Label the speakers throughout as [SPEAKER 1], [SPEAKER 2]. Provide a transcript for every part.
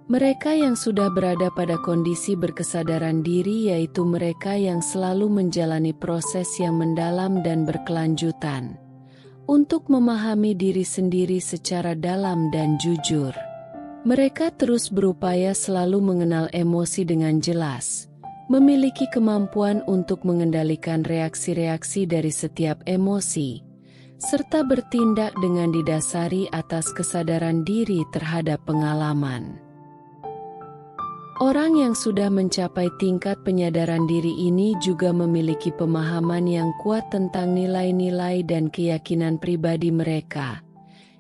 [SPEAKER 1] Mereka yang sudah berada pada kondisi berkesadaran diri yaitu mereka yang selalu menjalani proses yang mendalam dan berkelanjutan untuk memahami diri sendiri secara dalam dan jujur. Mereka terus berupaya selalu mengenal emosi dengan jelas, memiliki kemampuan untuk mengendalikan reaksi-reaksi dari setiap emosi, serta bertindak dengan didasari atas kesadaran diri terhadap pengalaman. Orang yang sudah mencapai tingkat penyadaran diri ini juga memiliki pemahaman yang kuat tentang nilai-nilai dan keyakinan pribadi mereka,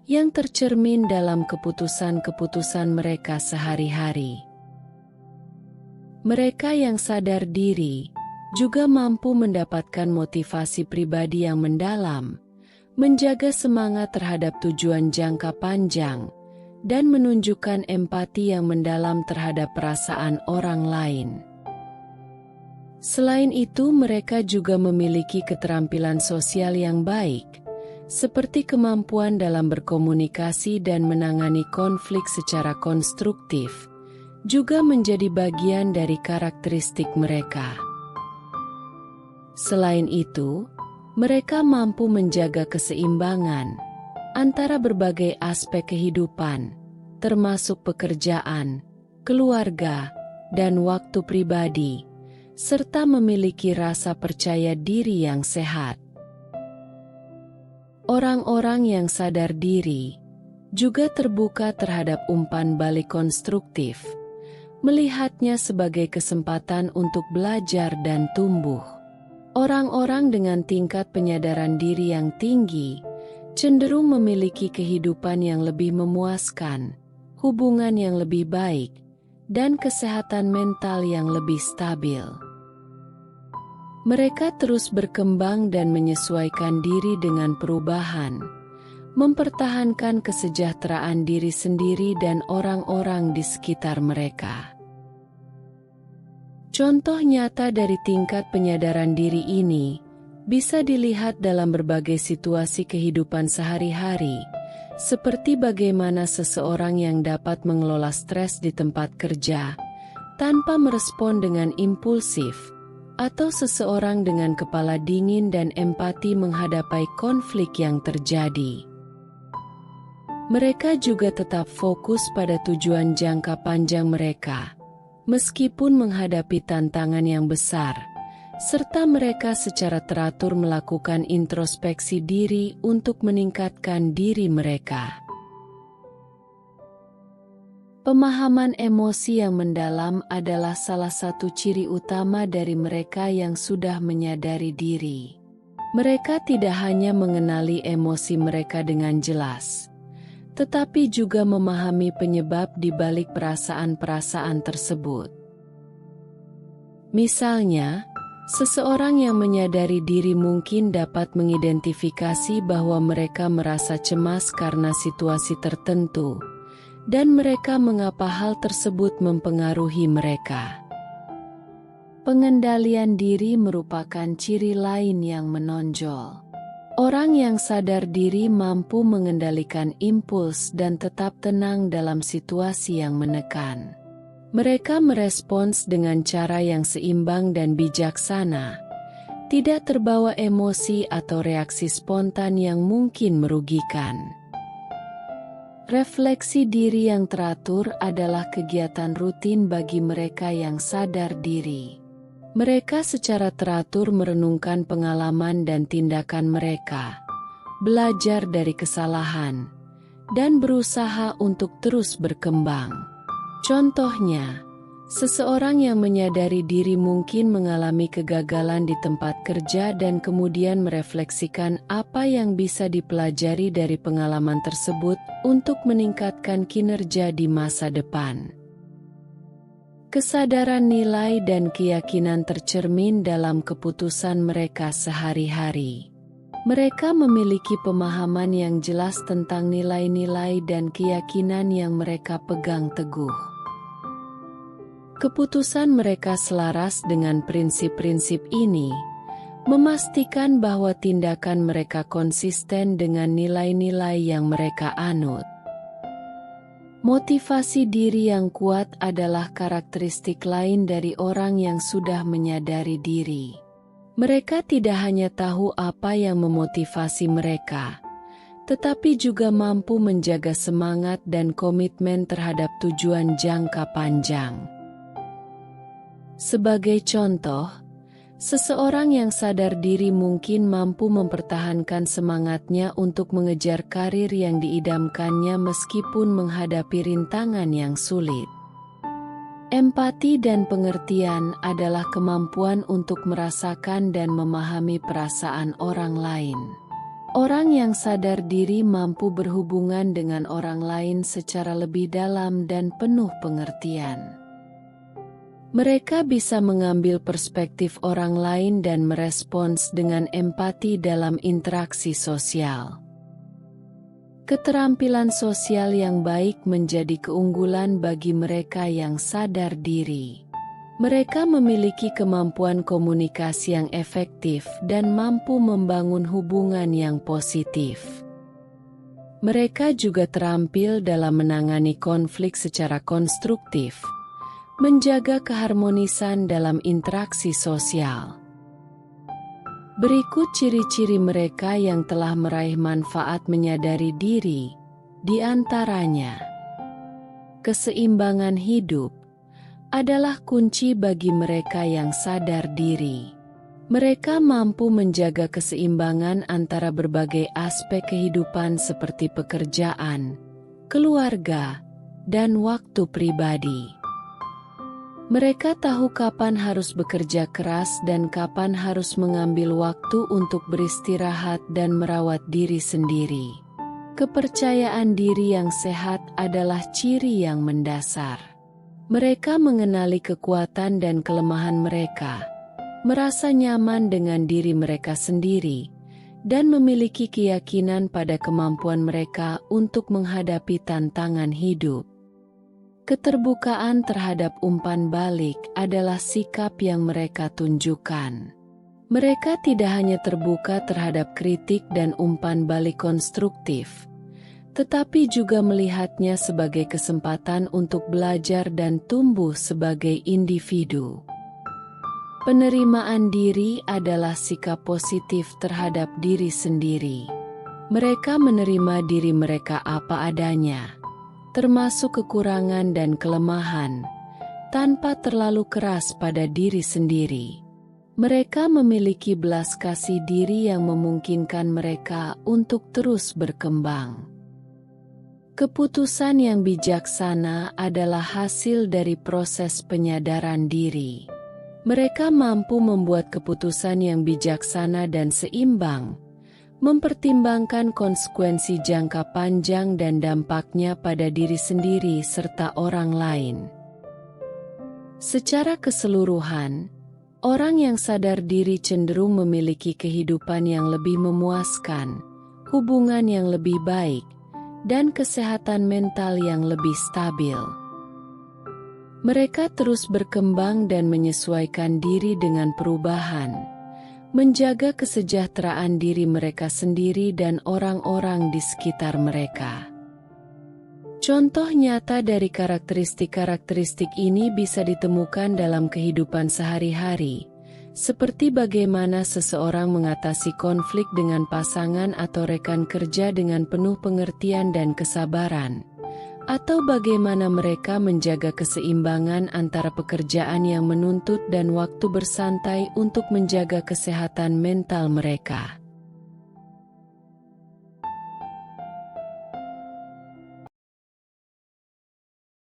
[SPEAKER 1] yang tercermin dalam keputusan-keputusan mereka sehari-hari. Mereka yang sadar diri juga mampu mendapatkan motivasi pribadi yang mendalam, menjaga semangat terhadap tujuan jangka panjang, dan menunjukkan empati yang mendalam terhadap perasaan orang lain. Selain itu, mereka juga memiliki keterampilan sosial yang baik, seperti kemampuan dalam berkomunikasi dan menangani konflik secara konstruktif, juga menjadi bagian dari karakteristik mereka. Selain itu, mereka mampu menjaga keseimbangan antara berbagai aspek kehidupan, termasuk pekerjaan, keluarga, dan waktu pribadi, serta memiliki rasa percaya diri yang sehat. Orang-orang yang sadar diri juga terbuka terhadap umpan balik konstruktif, melihatnya sebagai kesempatan untuk belajar dan tumbuh. Orang-orang dengan tingkat penyadaran diri yang tinggi cenderung memiliki kehidupan yang lebih memuaskan, hubungan yang lebih baik, dan kesehatan mental yang lebih stabil. Mereka terus berkembang dan menyesuaikan diri dengan perubahan, mempertahankan kesejahteraan diri sendiri dan orang-orang di sekitar mereka. Contoh nyata dari tingkat penyadaran diri ini bisa dilihat dalam berbagai situasi kehidupan sehari-hari, seperti bagaimana seseorang yang dapat mengelola stres di tempat kerja tanpa merespon dengan impulsif, atau seseorang dengan kepala dingin dan empati menghadapi konflik yang terjadi. Mereka juga tetap fokus pada tujuan jangka panjang mereka, meskipun menghadapi tantangan yang besar, serta mereka secara teratur melakukan introspeksi diri untuk meningkatkan diri mereka. Pemahaman emosi yang mendalam adalah salah satu ciri utama dari mereka yang sudah menyadari diri. Mereka tidak hanya mengenali emosi mereka dengan jelas, tetapi juga memahami penyebab di balik perasaan-perasaan tersebut. Misalnya, seseorang yang menyadari diri mungkin dapat mengidentifikasi bahwa mereka merasa cemas karena situasi tertentu, dan mereka mengapa hal tersebut mempengaruhi mereka. Pengendalian diri merupakan ciri lain yang menonjol. Orang yang sadar diri mampu mengendalikan impuls dan tetap tenang dalam situasi yang menekan. Mereka merespons dengan cara yang seimbang dan bijaksana, tidak terbawa emosi atau reaksi spontan yang mungkin merugikan. Refleksi diri yang teratur adalah kegiatan rutin bagi mereka yang sadar diri. Mereka secara teratur merenungkan pengalaman dan tindakan mereka, belajar dari kesalahan, dan berusaha untuk terus berkembang. Contohnya, seseorang yang menyadari diri mungkin mengalami kegagalan di tempat kerja dan kemudian merefleksikan apa yang bisa dipelajari dari pengalaman tersebut untuk meningkatkan kinerja di masa depan. Kesadaran nilai dan keyakinan tercermin dalam keputusan mereka sehari-hari. Mereka memiliki pemahaman yang jelas tentang nilai-nilai dan keyakinan yang mereka pegang teguh. Keputusan mereka selaras dengan prinsip-prinsip ini, memastikan bahwa tindakan mereka konsisten dengan nilai-nilai yang mereka anut. Motivasi diri yang kuat adalah karakteristik lain dari orang yang sudah menyadari diri. Mereka tidak hanya tahu apa yang memotivasi mereka, tetapi juga mampu menjaga semangat dan komitmen terhadap tujuan jangka panjang. Sebagai contoh, seseorang yang sadar diri mungkin mampu mempertahankan semangatnya untuk mengejar karir yang diidamkannya meskipun menghadapi rintangan yang sulit. Empati dan pengertian adalah kemampuan untuk merasakan dan memahami perasaan orang lain. Orang yang sadar diri mampu berhubungan dengan orang lain secara lebih dalam dan penuh pengertian. Mereka bisa mengambil perspektif orang lain dan merespons dengan empati dalam interaksi sosial. Keterampilan sosial yang baik menjadi keunggulan bagi mereka yang sadar diri. Mereka memiliki kemampuan komunikasi yang efektif dan mampu membangun hubungan yang positif. Mereka juga terampil dalam menangani konflik secara konstruktif, menjaga keharmonisan dalam interaksi sosial. Berikut ciri-ciri mereka yang telah meraih manfaat menyadari diri, di antaranya. Keseimbangan hidup adalah kunci bagi mereka yang sadar diri. Mereka mampu menjaga keseimbangan antara berbagai aspek kehidupan seperti pekerjaan, keluarga, dan waktu pribadi. Mereka tahu kapan harus bekerja keras dan kapan harus mengambil waktu untuk beristirahat dan merawat diri sendiri. Kepercayaan diri yang sehat adalah ciri yang mendasar. Mereka mengenali kekuatan dan kelemahan mereka, merasa nyaman dengan diri mereka sendiri, dan memiliki keyakinan pada kemampuan mereka untuk menghadapi tantangan hidup. Keterbukaan terhadap umpan balik adalah sikap yang mereka tunjukkan. Mereka tidak hanya terbuka terhadap kritik dan umpan balik konstruktif, tetapi juga melihatnya sebagai kesempatan untuk belajar dan tumbuh sebagai individu. Penerimaan diri adalah sikap positif terhadap diri sendiri. Mereka menerima diri mereka apa adanya, termasuk kekurangan dan kelemahan, tanpa terlalu keras pada diri sendiri. Mereka memiliki belas kasih diri yang memungkinkan mereka untuk terus berkembang. Keputusan yang bijaksana adalah hasil dari proses penyadaran diri. Mereka mampu membuat keputusan yang bijaksana dan seimbang, mempertimbangkan konsekuensi jangka panjang dan dampaknya pada diri sendiri serta orang lain. Secara keseluruhan, orang yang sadar diri cenderung memiliki kehidupan yang lebih memuaskan, hubungan yang lebih baik, dan kesehatan mental yang lebih stabil. Mereka terus berkembang dan menyesuaikan diri dengan perubahan, menjaga kesejahteraan diri mereka sendiri dan orang-orang di sekitar mereka. Contoh nyata dari karakteristik-karakteristik ini bisa ditemukan dalam kehidupan sehari-hari, seperti bagaimana seseorang mengatasi konflik dengan pasangan atau rekan kerja dengan penuh pengertian dan kesabaran, atau bagaimana mereka menjaga keseimbangan antara pekerjaan yang menuntut dan waktu bersantai untuk menjaga kesehatan mental mereka.